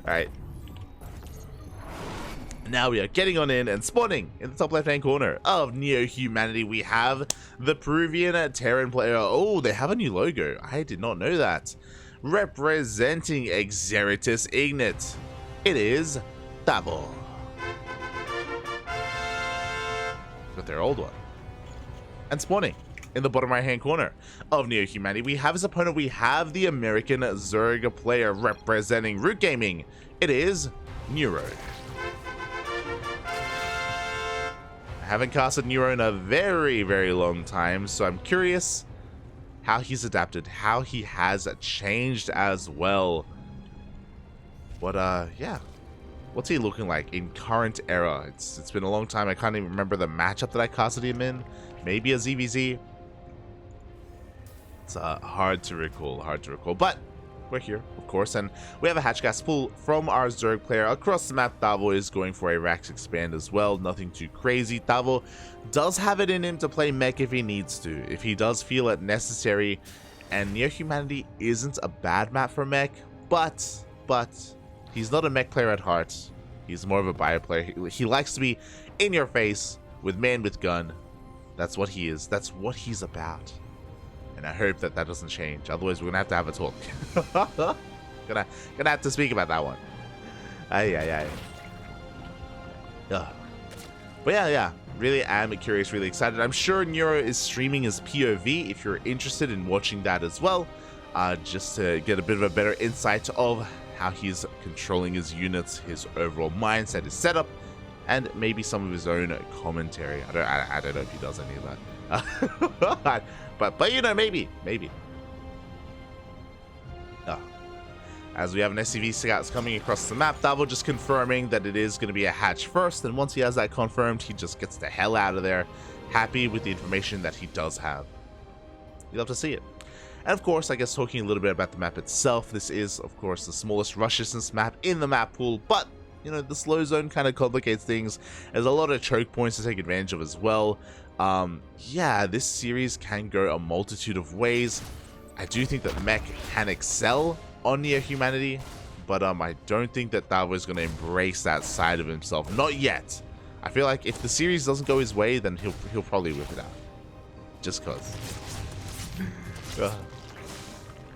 Alright. Now we are getting on in and spawning in the top left-hand corner of Neo Humanity. We have the Peruvian Terran player. Oh, they have a new logo. I did not know that. Representing Exeritus Ignit, it is Tavo. But their old one. And spawning in the bottom right-hand corner of Neo Humanity, we have as opponent, we have the American Zerg player representing Root Gaming. It is Neuro. I haven't casted Neuro in a very, very long time, so I'm curious how he's adapted, how he has changed as well. But yeah, what's he looking like in current era? It's been a long time. I can't even remember the matchup that I casted him in. Maybe a ZVZ. It's hard to recall, but we're here, of course, and we have a hatchcast pull from our Zerg player across the map. Tavo is going for a Rax expand as well, nothing too crazy. Tavo does have it in him to play mech if he needs to, if he does feel it necessary, and Neo Humanity isn't a bad map for mech, but he's not a mech player at heart. He's more of a bio player. He likes to be in your face with man with gun. That's what he is. That's what he's about. And I hope that that doesn't change. Otherwise, we're gonna have a talk. gonna have to speak about that one. Aye. But yeah. Really am curious, really excited. I'm sure Neuro is streaming his POV if you're interested in watching that as well. Just to get a bit of a better insight of how he's controlling his units, his overall mindset, his setup, and maybe some of his own commentary. I don't know if he does any of that. But you know, maybe. As we have an SCV scouts coming across the map, Tavo just confirming that it is going to be a hatch first, and once he has that confirmed, he just gets the hell out of there, happy with the information that he does have. You'll have to see it. And of course, I guess talking a little bit about the map itself, this is, of course, the smallest rush distance map in the map pool, but you know, the slow zone kind of complicates things. There's a lot of choke points to take advantage of as well. Yeah, this series can go a multitude of ways. I do think that mech can excel on Neo Humanity, but I don't think that Tavo is going to embrace that side of himself. Not yet. I feel like if the series doesn't go his way, then he'll probably whip it out. Just cause.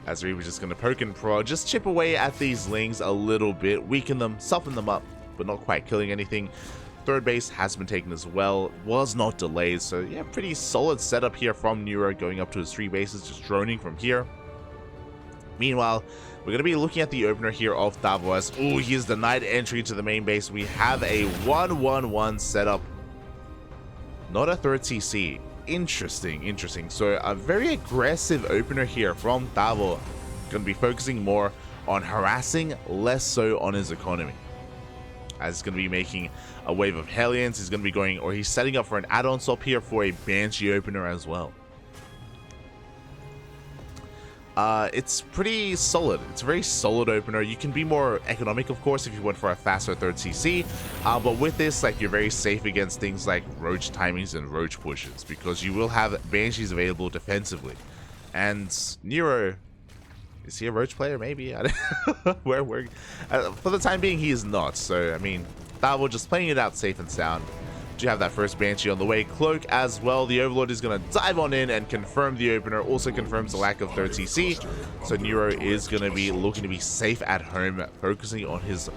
As we're just going to poke and prod, just chip away at these Lings a little bit, weaken them, soften them up, but not quite killing anything. Third base has been taken as well, was not delayed, so yeah, pretty solid setup here from Neuro, going up to his 3 bases, just droning from here. Meanwhile, we're going to be looking at the opener here of Tavo as, oh, he is denied entry to the main base. We have a 1-1-1 setup, not a third CC. Interesting. So a very aggressive opener here from Tavo. Going to be focusing more on harassing, less so on his economy. As he's going to be making a wave of Hellions, he's going to be going, or he's setting up for an add-on swap here for a Banshee opener as well. It's pretty solid. It's a very solid opener. You can be more economic, of course, if you went for a faster third CC. But with this, like, you're very safe against things like roach timings and roach pushes, because you will have Banshees available defensively. And Neuro, is he a roach player? Maybe. I don't for the time being, he is not. So, I mean, Tavo just playing it out safe and sound. Do have that first Banshee on the way. Cloak as well. The Overlord is going to dive on in and confirm the opener. Also confirms the lack of third CC. So Neuro is going to be looking to be safe at home, focusing on his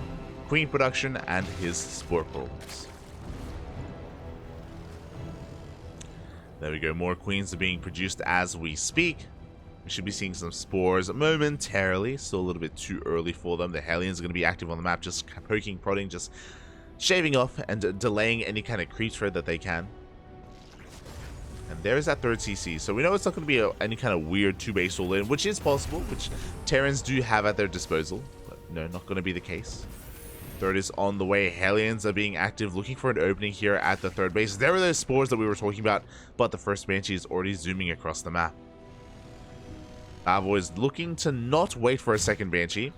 Queen production and his Sport Balls. There we go. More Queens are being produced as we speak. We should be seeing some Spores momentarily. Still a little bit too early for them. The Hellions are going to be active on the map, just poking, prodding, just shaving off and delaying any kind of creep thread that they can. And there's that third CC. So we know it's not going to be any kind of weird 2-base all-in, which is possible, which Terrans do have at their disposal. But no, not going to be the case. Third is on the way. Hellions are being active, looking for an opening here at the third base. There are those Spores that we were talking about, but the first Banshee is already zooming across the map. Tavo is looking to not wait for a second Banshee.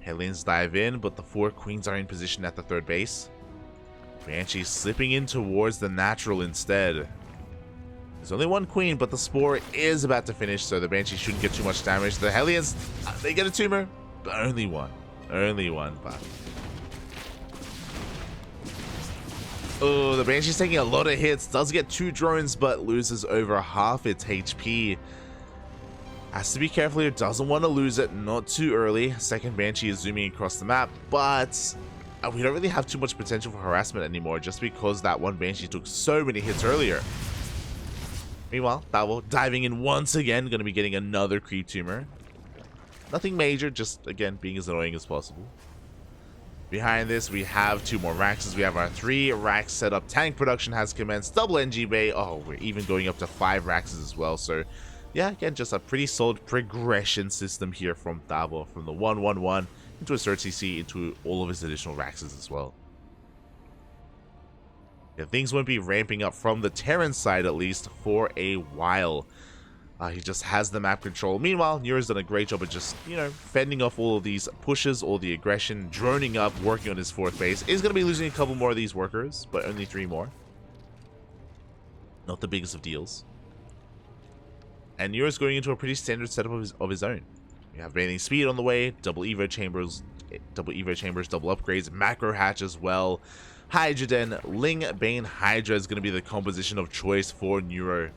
Hellions dive in, but the 4 Queens are in position at the third base. Banshee slipping in towards the natural instead. There's only 1 Queen, but the Spore is about to finish, so the Banshee shouldn't get too much damage. The Hellions, they get a tumor, but only 1. Only one buff. Oh, the Banshee's taking a lot of hits. Does get 2 drones, but loses over half its HP. Has to be careful here. Doesn't want to lose it. Not too early. Second Banshee is zooming across the map, but we don't really have too much potential for harassment anymore just because that one Banshee took so many hits earlier. Meanwhile, Tavo diving in once again. Going to be getting another creep tumor. Nothing major, just again being as annoying as possible. Behind this, we have 2 more Raxes. We have our 3 Rax set up. Tank production has commenced. Double NG Bay. Oh, we're even going up to 5 Raxes as well. So, yeah, again, just a pretty solid progression system here from Tavo. From the 1-1-1 into a Surge CC into all of his additional Raxes as well. Yeah, things won't be ramping up from the Terran side, at least, for a while. He just has the map control. Meanwhile, Neuro's done a great job of just, you know, fending off all of these pushes, all the aggression, droning up, working on his 4th base. Is going to be losing a couple more of these workers, but only 3 more. Not the biggest of deals. And Neuro's going into a pretty standard setup of his own. We have bathing speed on the way, double Evo chambers, double upgrades, macro hatch as well. Hydra Den, Ling Bane Hydra is going to be the composition of choice for Neuro.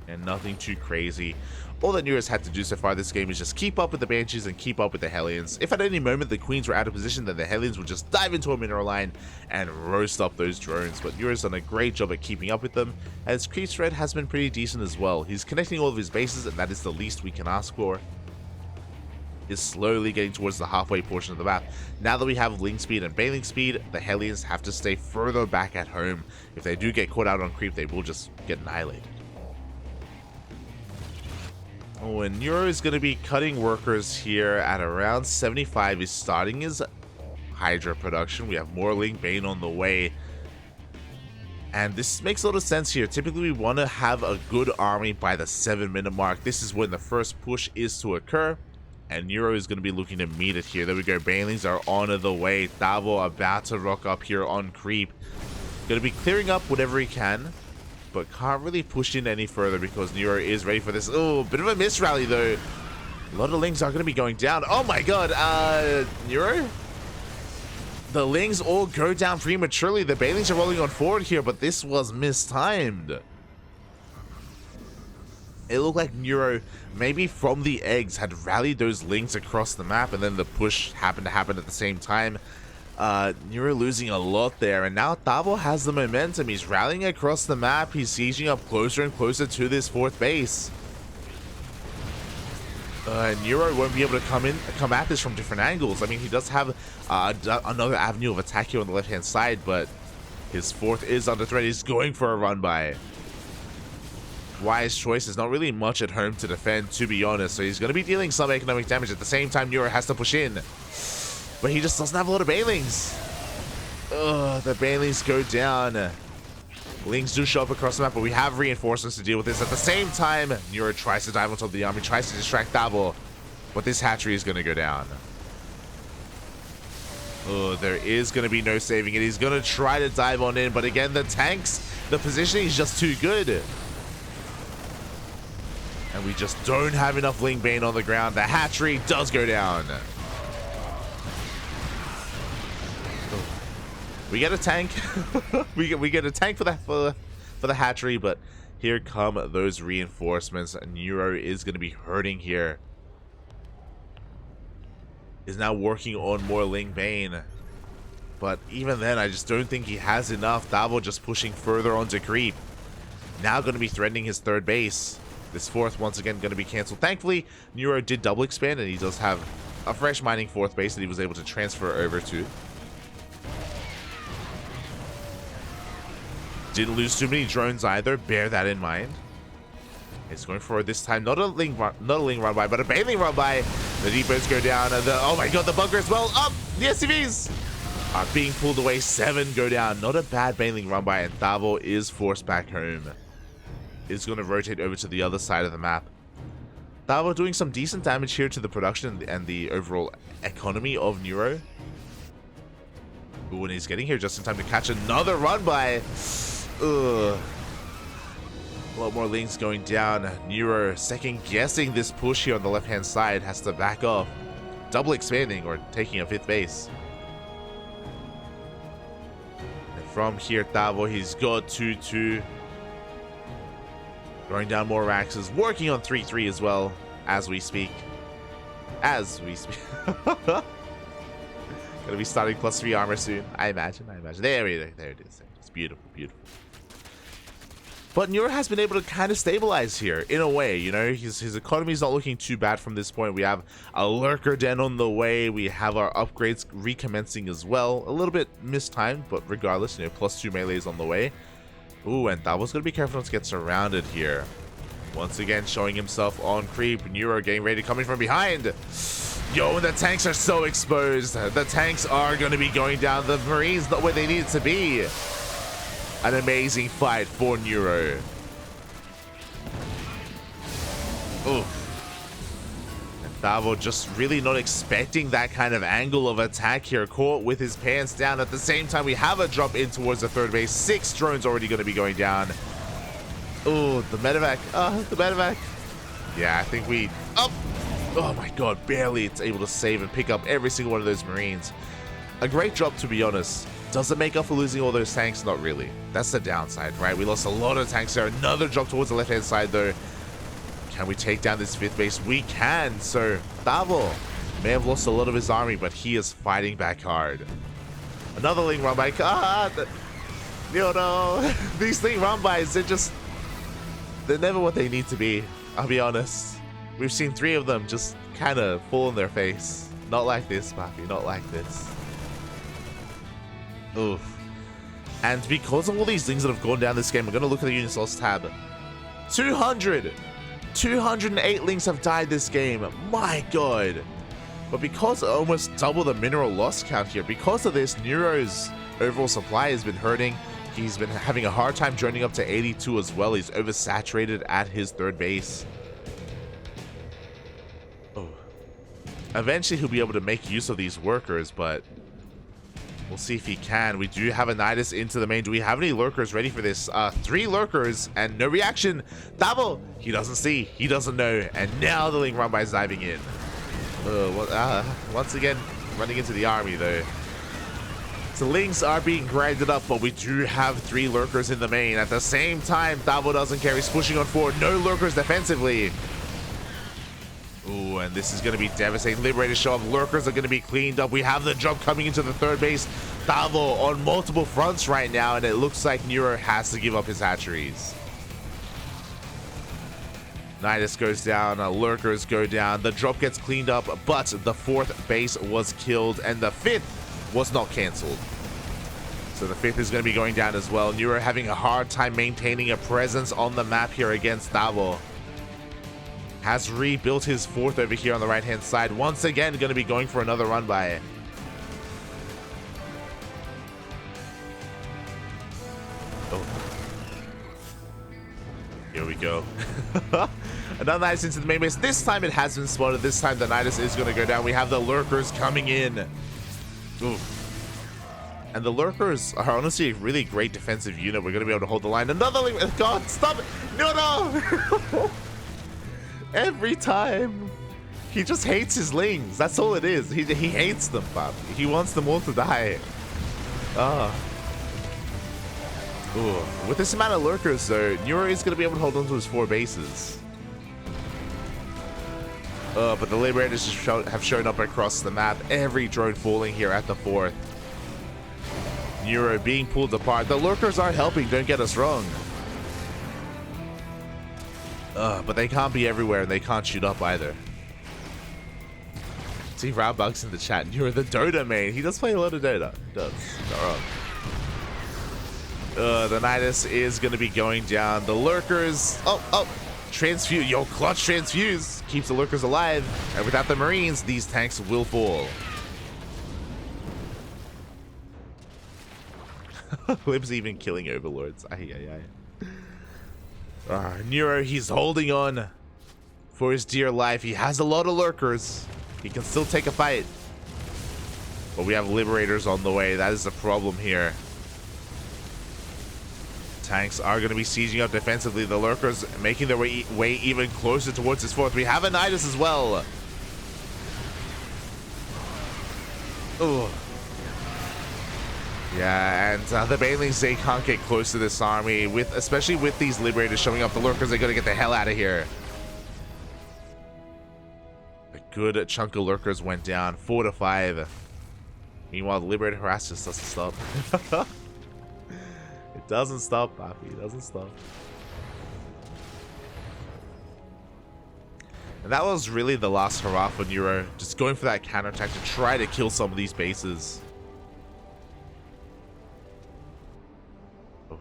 And nothing too crazy. All that Neuro's had to do so far this game is just keep up with the Banshees and keep up with the Hellions. If at any moment the Queens were out of position, then the Hellions would just dive into a mineral line and roast up those drones. But Neuro's done a great job at keeping up with them, and his creep spread has been pretty decent as well. He's connecting all of his bases, and that is the least we can ask for. Is slowly getting towards the halfway portion of the map. Now that we have Ling speed and Bailing speed, the Hellions have to stay further back at home. If they do get caught out on creep, they will just get annihilated. Oh, and Neuro is going to be cutting workers here at around 75. He's starting his Hydra production. We have more Ling Bane on the way. And this makes a lot of sense here. Typically, we want to have a good army by the 7-minute mark. This is when the first push is to occur. And Neuro is going to be looking to meet it here. There we go. Banelings are on the way. Tavo about to rock up here on creep. Going to be clearing up whatever he can, but can't really push in any further because Neuro is ready for this. Oh, bit of a miss rally though. A lot of Lings are going to be going down. Oh my god, Neuro? The Lings all go down prematurely. The Banelings are rolling on forward here, but this was mistimed. It looked like Neuro, maybe from the eggs, had rallied those Lings across the map, and then the push happened to happen at the same time. Neuro losing a lot there, and now Tavo has the momentum. He's rallying across the map. He's sieging up closer and closer to this 4th base. Neuro won't be able to come at this from different angles. I mean, he does have another avenue of attack here on the left-hand side, but his 4th is under threat. He's going for a run-by. Wise choice. Is not really much at home to defend, to be honest, so he's going to be dealing some economic damage. At the same time, Neuro has to push in, but he just doesn't have a lot of Banelings. The Banelings go down. Lings do show up across the map, but we have reinforcements to deal with this. At the same time, Neuro tries to dive on top of the army, tries to distract Tavo, but this hatchery is going to go down. There is going to be no saving it. He's going to try to dive on in, but again, the tanks, the positioning is just too good. And we just don't have enough Ling Bane on the ground. The hatchery does go down. We get a tank. we get a tank for the hatchery, but here come those reinforcements. Neuro is going to be hurting here. Is now working on more Ling Bane, but even then, I just don't think he has enough. Tavo just pushing further onto creep. Now going to be threatening his 3rd base. This 4th once again going to be cancelled. Thankfully, Neuro did double expand, and he does have a fresh mining 4th base that he was able to transfer over to. Didn't lose too many drones either. Bear that in mind. It's going for this time not a Ling run by, but a Baneling run by. The depots go down, and oh my god, the bunker as well. Up, the SCVs are being pulled away. 7 go down. Not a bad Baneling run by, and Tavo is forced back home. Is going to rotate over to the other side of the map. Tavo doing some decent damage here to the production and the overall economy of Neuro. Ooh, and he's getting here just in time to catch another run by. A lot more Lings going down. Neuro second guessing this push here on the left hand side, has to back off. double expanding or taking a 5th base. And from here, Tavo, he's got 2-2. Throwing down more Raxes, working on 3-3 as well, as we speak. Gonna be starting +3 armor soon, I imagine. There it is. It's beautiful, beautiful. But Neuro has been able to kind of stabilize here, in a way, you know. His economy is not looking too bad from this point. We have a Lurker Den on the way. We have our upgrades recommencing as well. A little bit mistimed, but regardless, you know, +2 melee is on the way. Ooh, and Tavo's gonna be careful not to get surrounded here. Once again, showing himself on creep. Neuro getting ready, coming from behind. Yo, the tanks are so exposed. The tanks are gonna be going down. The Marines not where they need to be. An amazing fight for Neuro. Ooh. Tavo just really not expecting that kind of angle of attack here, caught with his pants down. At the same time, we have a drop in towards the 3rd base. 6 drones already going to be going down. Oh, the medevac. The medevac. Yeah, I think we... Oh my god, barely it's able to save and pick up every single one of those Marines. A great drop, to be honest. Does it make up for losing all those tanks? Not really. That's the downside, right? We lost a lot of tanks there. Another drop towards the left-hand side, though. Can we take down this 5th base? We can. So Tavo may have lost a lot of his army, but he is fighting back hard. Another Ling run by. No. These Ling run bys, they're never what they need to be. I'll be honest. We've seen 3 of them just kind of fall on their face. Not like this, Papi. Not like this. Oof. And because of all these things that have gone down this game, we're going to look at the units lost tab. 208 Lings have died this game. My god. But because almost double the mineral loss count here, because of this, Neuro's overall supply has been hurting. He's been having a hard time joining up to 82 as well. He's oversaturated at his 3rd base. Oh. Eventually he'll be able to make use of these workers, but we'll see if he can. We do have a Nidus into the main. Do we have any Lurkers ready for this? 3 Lurkers and no reaction. Tavo, he doesn't see, he doesn't know. And now the Ling run by is diving in. Once again, running into the army though. So Lings are being grinded up, but we do have 3 Lurkers in the main. At the same time, Tavo doesn't care. He's pushing on forward. No Lurkers defensively. Ooh, and this is going to be devastating. Liberators show up. Lurkers are going to be cleaned up. We have the jump coming into the 3rd base. Tavo on multiple fronts right now, and it looks like Neuro has to give up his hatcheries. Nidus goes down. Lurkers go down. The drop gets cleaned up, but the 4th base was killed, and the 5th was not cancelled. So the 5th is going to be going down as well. Neuro having a hard time maintaining a presence on the map here against Tavo. Has rebuilt his 4th over here on the right-hand side. Once again, going to be going for another run by. Oh. Here we go. Another Nidus into the main base. This time it has been spotted. This time the Nidus is going to go down. We have the Lurkers coming in. Oof. And the Lurkers are honestly a really great defensive unit. We're going to be able to hold the line. Another Ling. God, stop it. No. Every time. He just hates his Lings. That's all it is. He hates them, Bob. He wants them all to die. Ooh. With this amount of Lurkers, though, Neuro is going to be able to hold on to his 4 bases. But the Liberators have shown up across the map. Every drone falling here at the 4th. Neuro being pulled apart. The Lurkers are helping, don't get us wrong. But they can't be everywhere, and they can't shoot up either. See Roundbugs in the chat. You're the Dota main. He does play a lot of Dota. He does. Not wrong. The Nidus is going to be going down. The Lurkers... Oh. Transfuse. Yo, clutch transfuse. Keeps the Lurkers alive. And without the Marines, these tanks will fall. Lib's even killing Overlords. Neuro, he's holding on for his dear life. He has a lot of Lurkers. He can still take a fight. But we have Liberators on the way. That is the problem here. Tanks are going to be sieging up defensively. The Lurkers making their way even closer towards his 4th. We have a Nidus as well. Oh. Yeah, and the Banelings, they can't get close to this army, especially with these Liberators showing up. The Lurkers, they gotta get the hell out of here. A good chunk of Lurkers went down, 4 to 5. Meanwhile, the Liberator harass just doesn't stop. It doesn't stop, Papi. It doesn't stop. And that was really the last hurrah for Neuro, just going for that counterattack to try to kill some of these bases. Oof.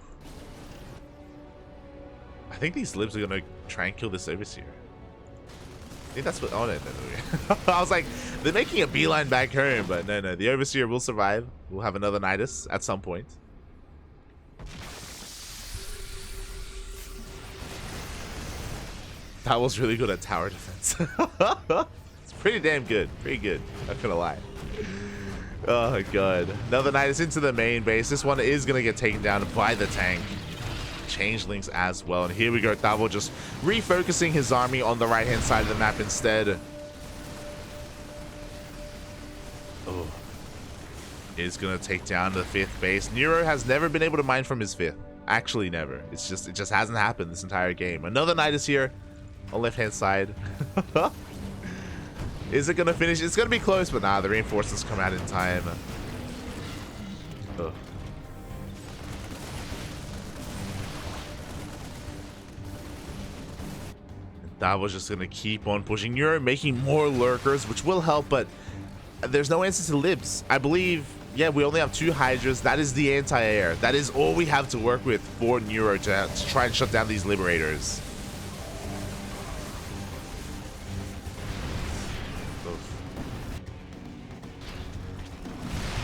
I think these libs are gonna try and kill this Overseer. I think that's what. Oh, no. I was like, they're making a beeline back home, but no. The Overseer will survive. We'll have another Nidus at some point. That was really good at tower defense. It's pretty damn good. Pretty good. Not gonna lie. Oh, God. Another Nidus into the main base. This one is gonna get taken down by the tank. Changelings as well. And here we go. Tavo just refocusing his army on the right-hand side of the map instead. Oh. Is gonna take down the 5th base. Neuro has never been able to mine from his 5th. Actually, never. It just hasn't happened this entire game. Another Nidus here on left-hand side. Is it gonna finish? It's gonna be close, but nah, the reinforcements come out in time. Ugh. That was just gonna keep on pushing. Neuro making more Lurkers, which will help, but there's no answer to libs. I believe, yeah, we only have 2 Hydras. That is the anti-air. That is all we have to work with for Neuro to try and shut down these Liberators.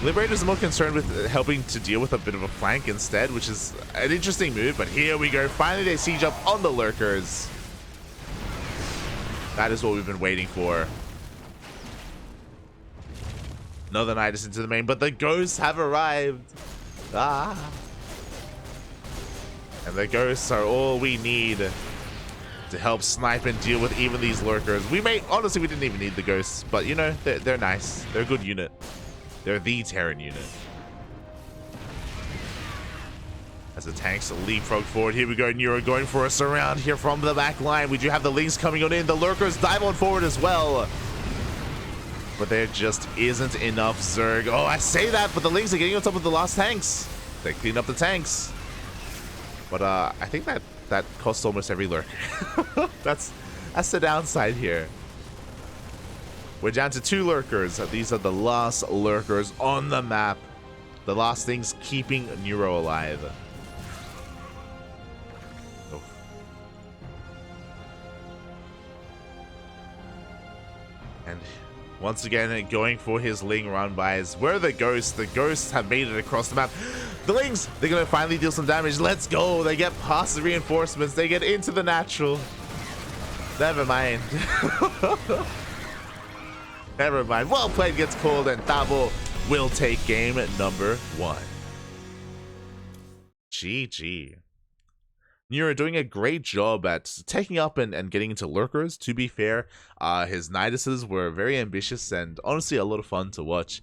Liberators are more concerned with helping to deal with a bit of a flank instead, which is an interesting move, but here we go. Finally, they siege up on the Lurkers. That is what we've been waiting for. Another Nidus into the main, but the ghosts have arrived. Ah. And the ghosts are all we need to help snipe and deal with even these Lurkers. Honestly, we didn't even need the ghosts, but you know, they're nice. They're a good unit. They're the Terran unit. As the tanks leapfrog forward, here we go. Neuro going for a surround here from the back line. We do have the Lings coming on in. The Lurkers dive on forward as well. But there just isn't enough Zerg. Oh, I say that, but the Lings are getting on top of the last tanks. They clean up the tanks. But I think that costs almost every Lurker. That's the downside here. We're down to 2 Lurkers. These are the last Lurkers on the map. The last things keeping Neuro alive. Oh. And once again, going for his Ling run-bys. Where are the Ghosts? The Ghosts have made it across the map. The Lings, they're going to finally deal some damage. Let's go. They get past the reinforcements. They get into the natural. Never mind. Never mind. Well played gets called, and Tavo will take game number 1. GG. Neuro doing a great job at taking up and getting into Lurkers. To be fair, his Niduses were very ambitious and honestly a lot of fun to watch.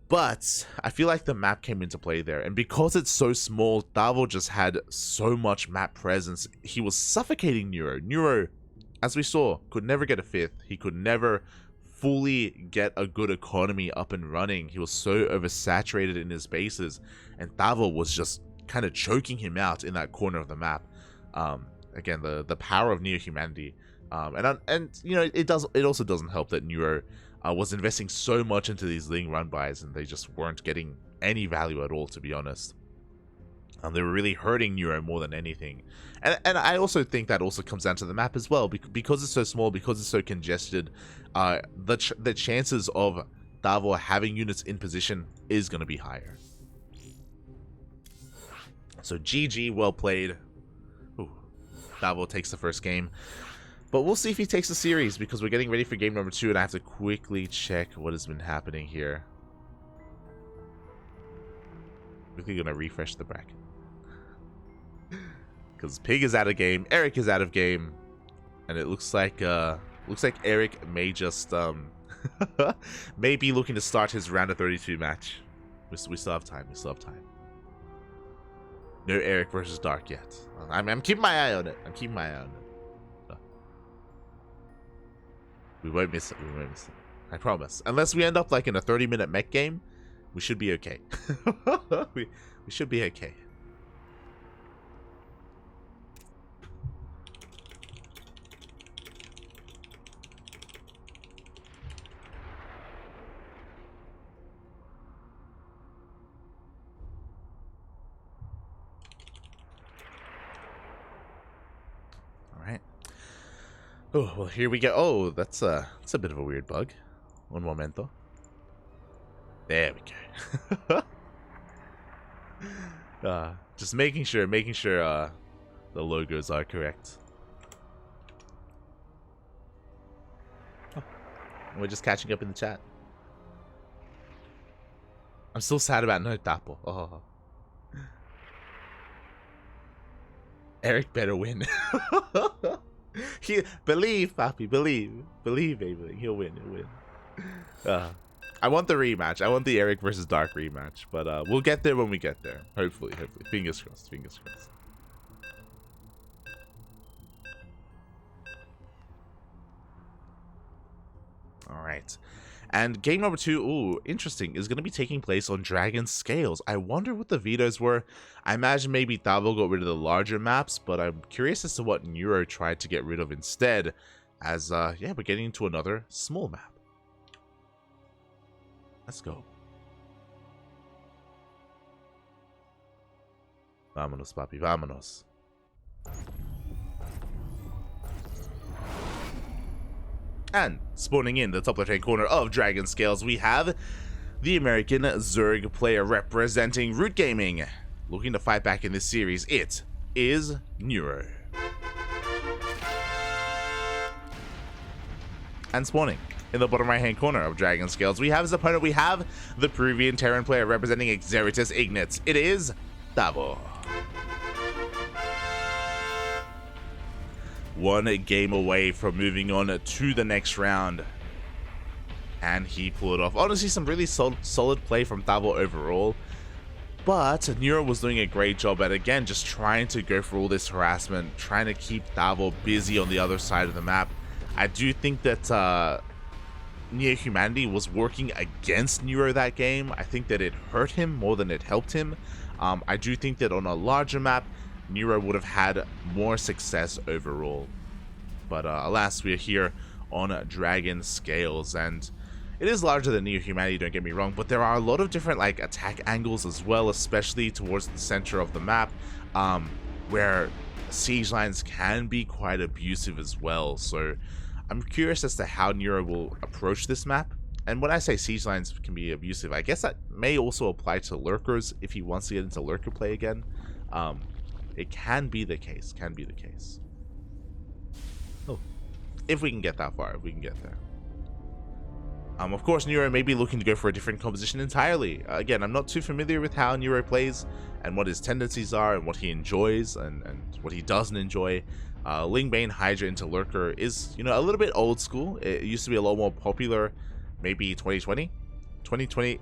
But I feel like the map came into play there, and because it's so small, Tavo just had so much map presence. He was suffocating Neuro. Neuro, as we saw, could never get a 5th. He could never fully get a good economy up and running. He was so oversaturated in his bases, and Tavo was just kind of choking him out in that corner of the map. Again, the power of neo-humanity, and you know, it also doesn't help that Neuro was investing so much into these Ling run-bys, and they just weren't getting any value at all, to be honest. They were really hurting Neuro more than anything. And I also think that also comes down to the map as well, because it's so small, because it's so congested. The chances of Tavo having units in position is going to be higher. So GG, well played. Ooh, Tavo takes the first game. But we'll see if he takes the series, because we're getting ready for game number 2, and I have to quickly check what has been happening here. Quickly going to refresh the bracket. Because Pig is out of game, Eric is out of game, and it looks like Eric may just Maybe looking to start his round of 32 match. We still have time. We still have time. No Eric versus Dark yet. I'm keeping my eye on it. I'm keeping my eye on it. We won't miss it. We won't miss it. I promise. Unless we end up like in a 30-minute mech game, we should be okay. we should be okay. Oh, well, here we go. Oh, that's a bit of a weird bug. Un momento. There we go. Just making sure the logos are correct. Oh, we're just catching up in the chat. I'm still sad about no Tavo. Oh. Eric better win. Believe, Papi, believe, baby, he'll win. I want the rematch. I want the Eric versus Dark rematch, but we'll get there when we get there. Hopefully. Fingers crossed. All right. And game number 2, ooh, interesting, is going to be taking place on Dragon Scales. I wonder what the vetoes were. I imagine maybe Tavo got rid of the larger maps, but I'm curious as to what Neuro tried to get rid of instead, as, yeah, we're getting into another small map. Let's go. Vámonos, papi, vámonos. And spawning in the top left-hand corner of Dragon Scales, we have the American Zerg player representing Root Gaming. Looking to fight back in this series, it is Neuro. And spawning in the bottom right-hand corner of Dragon Scales, we have his opponent. We have the Peruvian Terran player representing Xeritus Ignitz. It is Tavo. One game away from moving on to the next round. And he pulled it off. Honestly, some really solid play from Tavo overall. But Neuro was doing a great job at, again, just trying to go for all this harassment, trying to keep Tavo busy on the other side of the map. I do think that Neo Humanity was working against Neuro that game. I think that it hurt him more than it helped him. I do think that on a larger map, Neuro would have had more success overall. But alas, we are here on Dragon Scales, and it is larger than Neo Humanity, don't get me wrong, but there are a lot of different like attack angles as well, especially towards the center of the map, where siege lines can be quite abusive as well. So I'm curious as to how Neuro will approach this map. And when I say siege lines can be abusive, I guess that may also apply to lurkers if he wants to get into lurker play again. It can be the case, Oh, if we can get that far, if we can get there. Of course, Neuro may be looking to go for a different composition entirely. Again, I'm not too familiar with how Neuro plays and what his tendencies are and what he enjoys and what he doesn't enjoy. Lingbane Hydra into Lurker is, you know, a little bit old school. It used to be a lot more popular, maybe 2020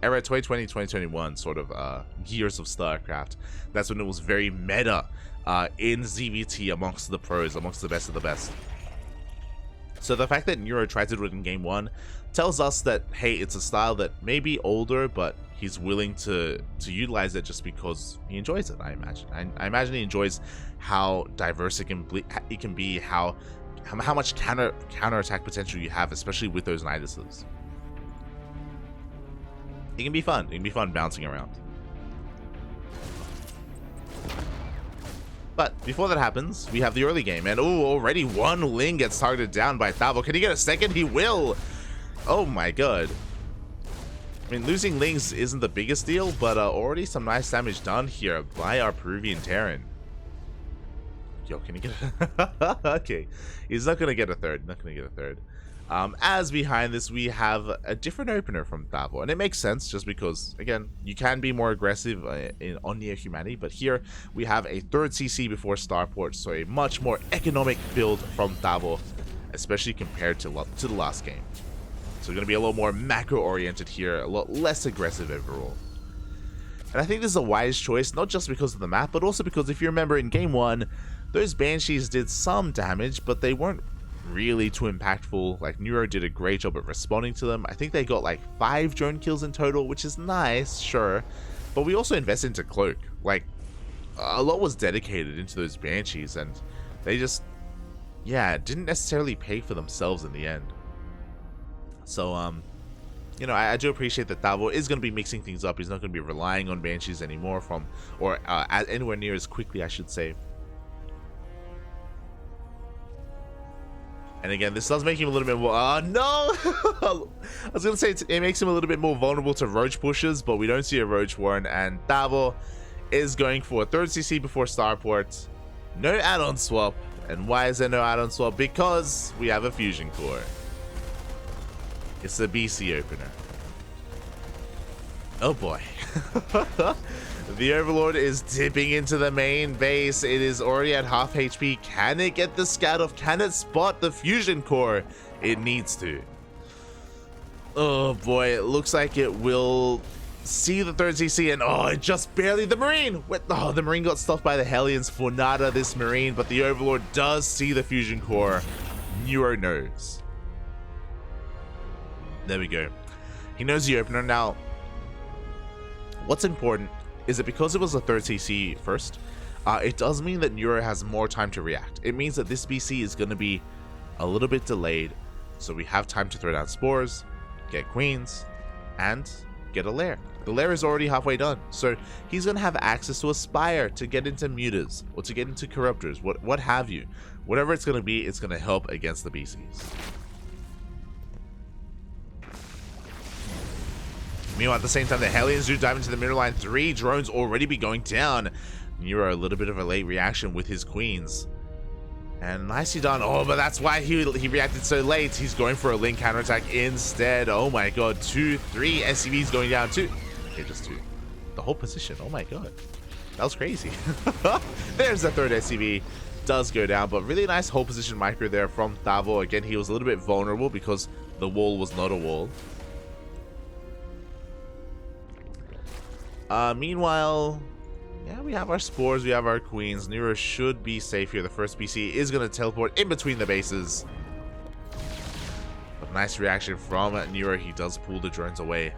era, 2020, 2021 sort of years of StarCraft. That's when it was very meta in ZVT amongst the pros, amongst the best of the best. So the fact that Neuro tried to do it in game 1 tells us that, hey, it's a style that may be older, but he's willing to utilize it just because he enjoys it, I imagine. I imagine he enjoys how diverse it can be, how much counterattack potential you have, especially with those Niduses. It can be fun. It can be fun bouncing around. But before that happens, we have the early game, and oh, already one Ling gets targeted down by Tavo. Can he get a second? He will. Oh my god. I mean, losing Lings isn't the biggest deal, but already some nice damage done here by our Peruvian Terran. Yo, can he get a okay, he's not gonna get a third. As behind this, we have a different opener from Tavo, and it makes sense just because, again, you can be more aggressive on Neo Humanity, but here we have a third CC before Starport, so a much more economic build from Tavo, especially compared to the last game. So we're going to be a lot more macro-oriented here, a lot less aggressive overall. And I think this is a wise choice, not just because of the map, but also because if you remember in Game 1, those Banshees did some damage, but they weren't really too impactful. Like, Neuro did a great job at responding to them. I think they got like 5 drone kills in total, which is nice, sure. But we also invested into Cloak. Like, a lot was dedicated into those Banshees, and they just, yeah, didn't necessarily pay for themselves in the end. So, you know, I do appreciate that Tavo is going to be mixing things up. He's not going to be relying on Banshees anymore anywhere near as quickly, I should say. And again, this does make him a little bit more... no! I was going to say it makes him a little bit more vulnerable to Roach pushes, but we don't see a Roach Warren. And Tavo is going for a 3rd CC before Starport. No add-on swap. And why is there no add-on swap? Because we have a Fusion Core. It's the BC opener. Oh boy. The Overlord is dipping into the main base. It is already at half HP. Can it get the scout off? Can it spot the Fusion Core? It needs to. Oh boy, it looks like it will see the 3rd CC, and oh, it just barely... The Marine! Oh, the Marine got stuffed by the Hellions. For nada, this Marine, but the Overlord does see the Fusion Core. Neuro knows. There we go. He knows the opener. Now, what's important is that because it was a 3rd CC first, it does mean that Neuro has more time to react. It means that this BC is going to be a little bit delayed, so we have time to throw down spores, get queens, and get a lair. The lair is already halfway done, so he's going to have access to a spire to get into mutas, or to get into corruptors, what have you. Whatever it's going to be, it's going to help against the BCs. Meanwhile, at the same time, the Hellions do dive into the middle line. 3 drones already be going down. Neuro, a little bit of a late reaction with his queens. And nicely done. Oh, but that's why he reacted so late. He's going for a link counterattack instead. Oh my god. 3 SCVs going down. 2. Okay, just 2. The whole position. Oh my god. That was crazy. There's the 3rd SCV. Does go down, but really nice whole position micro there from Tavo. Again, he was a little bit vulnerable because the wall was not a wall. Meanwhile, yeah, we have our spores, we have our queens. Neuro should be safe here. The first BC is going to teleport in between the bases. But nice reaction from Neuro. He does pull the drones away.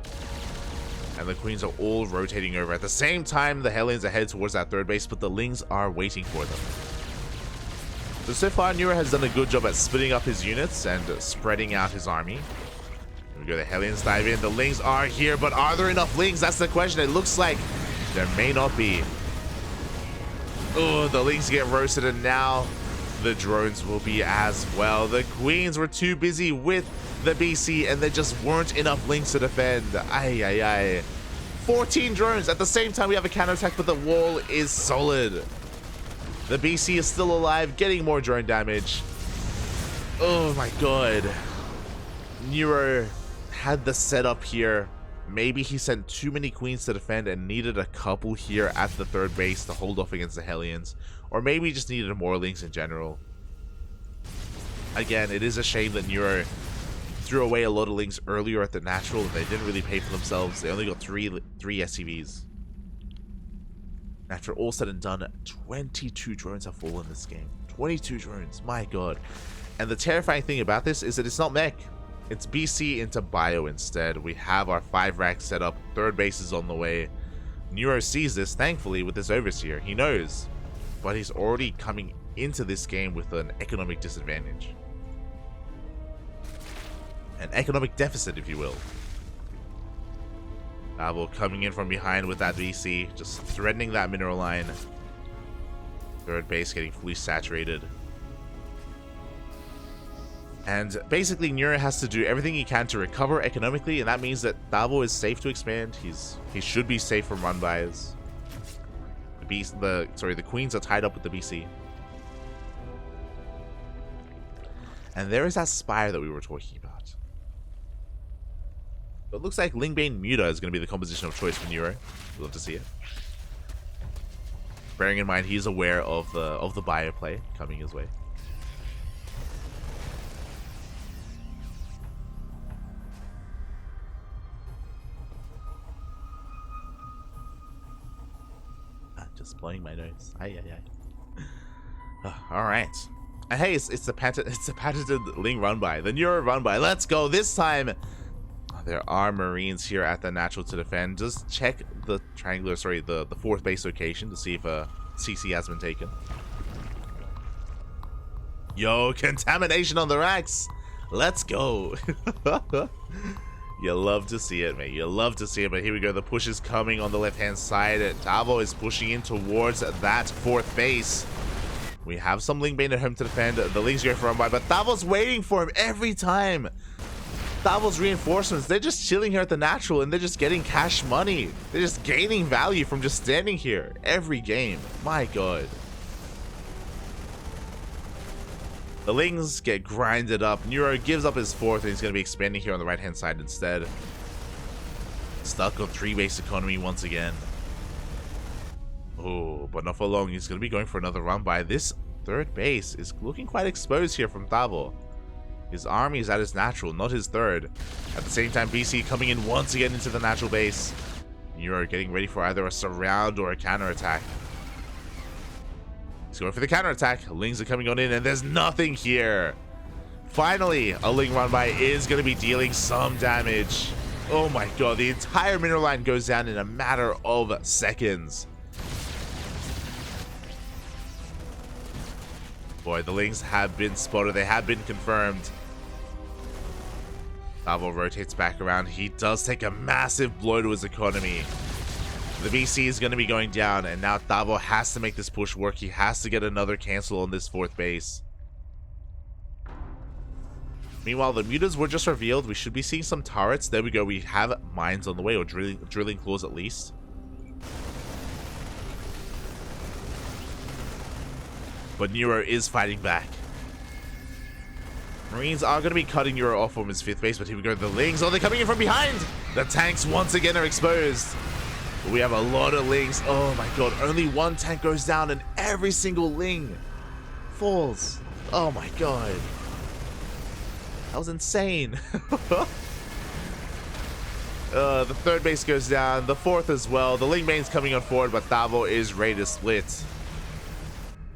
And the queens are all rotating over. At the same time, the Hellions are headed towards that 3rd base, but the Lings are waiting for them. So far, Neuro has done a good job at splitting up his units and spreading out his army. Here we go, the Hellions dive in. The Lings are here, but are there enough Lings? That's the question. It looks like there may not be. Oh, the Lings get roasted, and now the drones will be as well. The queens were too busy with the BC, and there just weren't enough Lings to defend. Ay, ay, ay. 14 drones. At the same time, we have a counterattack, but the wall is solid. The BC is still alive, getting more drone damage. Oh my god. Neuro had the setup here. Maybe he sent too many queens to defend and needed a couple here at the 3rd base to hold off against the Hellions. Or maybe he just needed more Lings in general. Again, it is a shame that Neuro threw away a lot of Lings earlier at the natural. They didn't really pay for themselves. They only got three SCVs. After all said and done, 22 drones have fallen this game. 22 drones, my god. And the terrifying thing about this is that it's not mech. It's BC into bio instead. We have our 5 racks set up. 3rd base is on the way. Neuro sees this, thankfully, with this Overseer. He knows. But he's already coming into this game with an economic disadvantage. An economic deficit, if you will. Tavo coming in from behind with that BC, just threatening that mineral line. 3rd base getting fully saturated. And basically, Neuro has to do everything he can to recover economically, and that means that Tavo is safe to expand. He should be safe from run-bys. The queens are tied up with the BC. And there is that spire that we were talking about. It looks like Lingbane Muta is going to be the composition of choice for Neuro. We'd love to see it. Bearing in mind he's aware of the bio play coming his way. Just blowing my nose. Aye, aye, aye. Alright. Hey, it's a patented Ling run by. The Neuro run by. Let's go. This time, there are Marines here at the natural to defend. Just check the triangular, sorry, the fourth base location to see if a CC has been taken. Yo, contamination on the racks. Let's go. You love to see it, mate. You love to see it, but here we go. The push is coming on the left-hand side. Tavo is pushing in towards that fourth base. We have some Ling Bane at home to defend. The Ling's going for a run by, but Tavo's waiting for him every time. Tavo's reinforcements, they're just chilling here at the natural, and they're just getting cash money. They're just gaining value from just standing here every game. My god. The Lings get grinded up. Neuro gives up his fourth, and he's going to be expanding here on the right-hand side instead. Stuck on 3-base economy once again. Oh, but not for long. He's going to be going for another run by. This third base is looking quite exposed here from Tavo. His army is at his natural, not his third. At the same time, BC coming in once again into the natural base. Neuro getting ready for either a surround or a counterattack. He's going for the counterattack. Lings are coming on in, and there's nothing here. Finally, a Ling run by is going to be dealing some damage. Oh my god, the entire mineral line goes down in a matter of seconds. Boy, the Lings have been spotted. They have been confirmed. Tavo rotates back around. He does take a massive blow to his economy. The VC is going to be going down, and now Tavo has to make this push work. He has to get another cancel on this fourth base. Meanwhile, the mutas were just revealed. We should be seeing some turrets. There we go. We have mines on the way, or drilling claws at least. But Neuro is fighting back. Marines are going to be cutting Neuro off from his fifth base, but here we go. The Lings. Oh, they're coming in from behind. The tanks once again are exposed. We have a lot of Lings. Oh my god. Only one tank goes down and every single Ling falls. Oh my god. That was insane. The third base goes down. The fourth as well. The Ling Bane's coming on forward, but Tavo is ready to split.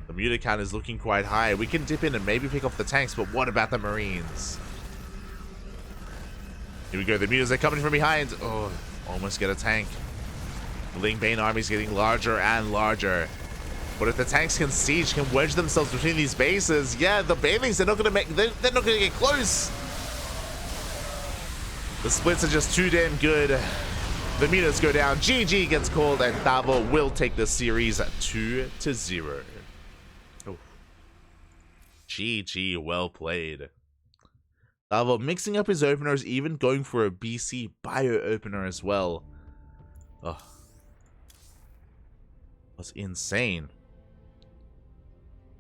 The muta count is looking quite high. We can dip in and maybe pick off the tanks, but what about the Marines? Here we go. The mutas are coming from behind. Oh, almost get a tank. The Ling Bane army is getting larger and larger. But if the tanks can siege, can wedge themselves between these bases, yeah, the Banelings, they're not going to get close. The splits are just too damn good. The mutas go down. GG gets called, and Tavo will take the series 2-0. Oh. GG, well played. Tavo mixing up his openers, even going for a BC bio opener as well. Oh. Was insane.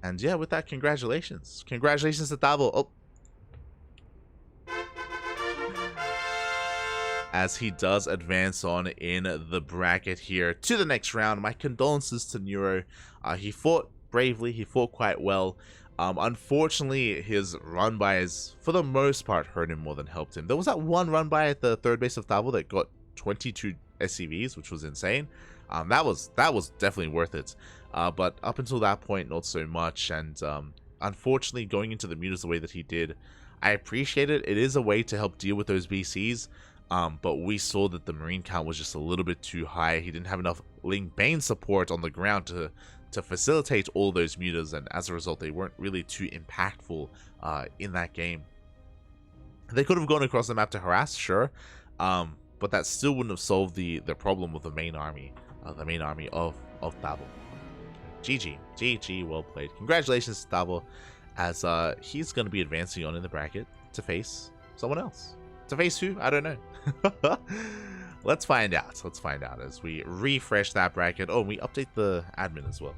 And yeah, with that, congratulations. Congratulations to Tavo. Oh. As he does advance on in the bracket here to the next round. My condolences to Neuro. He fought bravely. He fought quite well. Unfortunately, his run-bys, for the most part, hurt him more than helped him. There was that one run-by at the third base of Tavo that got 22 SCVs, which was insane. That was definitely worth it. But up until that point, not so much. And unfortunately, going into the mutas the way that he did, I appreciate it. It is a way to help deal with those BCs. But we saw that the Marine count was just a little bit too high. He didn't have enough Ling Bane support on the ground to facilitate all those mutas. And as a result, they weren't really too impactful in that game. They could have gone across the map to harass, sure. But that still wouldn't have solved the problem with the main army. The main army of Tavo. GG, well played. Congratulations to Tavo, as he's going to be advancing on in the bracket to face someone else. To face who? I don't know. Let's find out. Let's find out as we refresh that bracket. Oh, and we update the admin as well.